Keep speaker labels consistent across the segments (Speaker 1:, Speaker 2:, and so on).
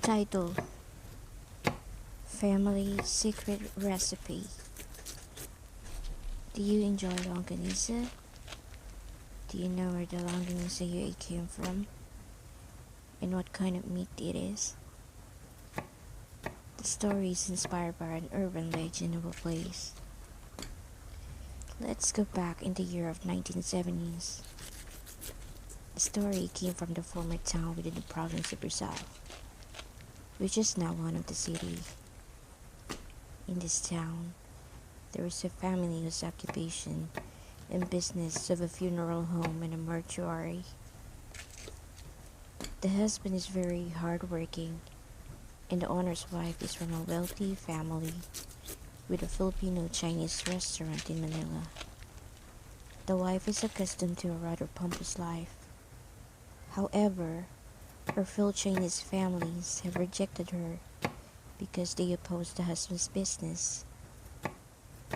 Speaker 1: Title: Family Secret Recipe. Do you enjoy longanisa? Do you know where the longanisa you ate came from? And what kind of meat it is? The story is inspired by an urban legend of a place. Let's go back in the year of 1970s. The story came from the former town within the province of Rizal, which is now one of the city. In this town, there is a family whose occupation and business of a funeral home and a mortuary. The husband is very hardworking, and the owner's wife is from a wealthy family with a Filipino-Chinese restaurant in Manila. The wife is accustomed to a rather pompous life. However, her Phil-Chinese families have rejected her because they oppose the husband's business,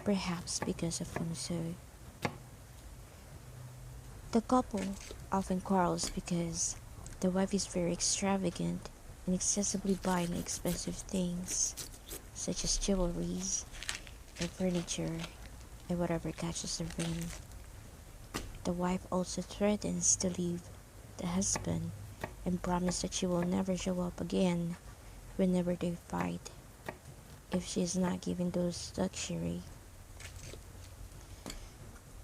Speaker 1: perhaps because of feng shui. The couple often quarrels because the wife is very extravagant and excessively buying expensive things, such as jewelries and furniture and whatever catches the whim. The wife also threatens to leave the husband and promises that she will never show up again whenever they fight if she is not given those luxury.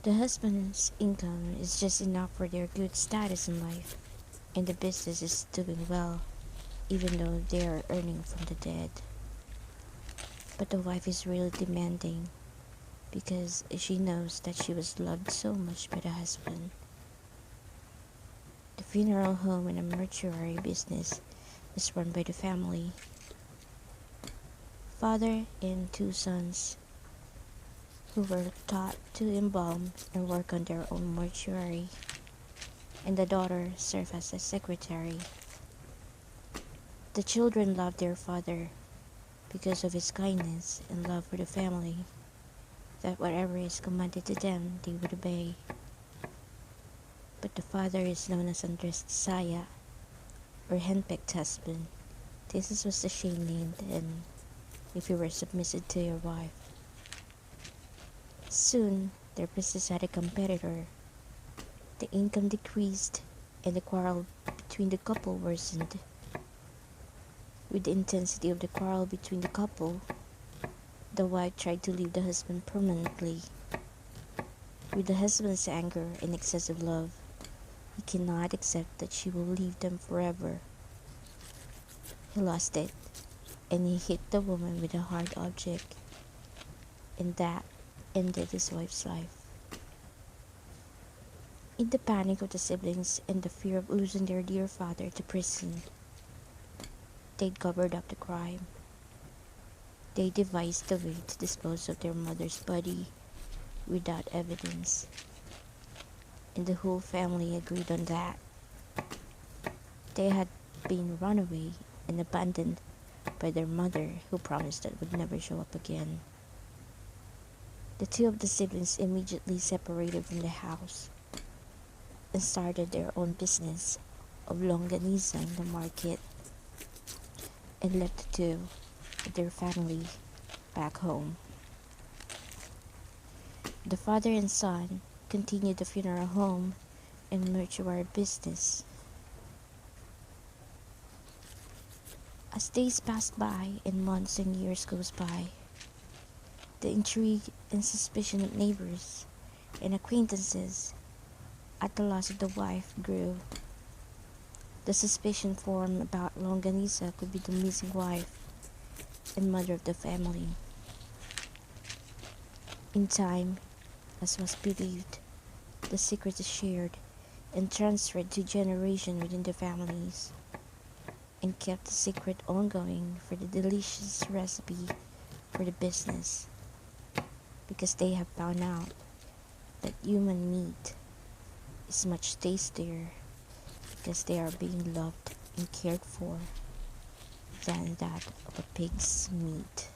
Speaker 1: The husband's income is just enough for their good status in life, and the business is doing well, even though they are earning from the dead. But the wife is really demanding because she knows that she was loved so much by the husband. The funeral home and a mortuary business is run by the family. Father and two sons who were taught to embalm and work on their own mortuary, and the daughter served as a secretary. The children loved their father because of his kindness and love for the family, that whatever is commanded to them, they would obey. But the father is known as Andres Saya, or henpecked husband. This was the shame named, and if you were submissive to your wife. Soon, their business had a competitor. The income decreased, and the quarrel between the couple worsened. With the intensity of the quarrel between the couple, the wife tried to leave the husband permanently. With the husband's anger and excessive love, he cannot accept that she will leave them forever. He lost it, and he hit the woman with a hard object, and that ended his wife's life. In the panic of the siblings and the fear of losing their dear father to prison, they covered up the crime. They devised a way to dispose of their mother's body without evidence, and the whole family agreed on that. They had been run away and abandoned by their mother, who promised that would never show up again. The two of the siblings immediately separated from the house and started their own business of longanisa in the market, and left the two with their family back home. The father and son continued the funeral home and mortuary business. As days passed by and months and years goes by, the intrigue and suspicion of neighbors and acquaintances at the loss of the wife grew. The suspicion formed about longanisa could be the missing wife and mother of the family. In time, as was believed, the secret is shared and transferred to generations within the families, and kept the secret ongoing for the delicious recipe for the business, because they have found out that human meat is much tastier because they are being loved and cared for than that of a pig's meat.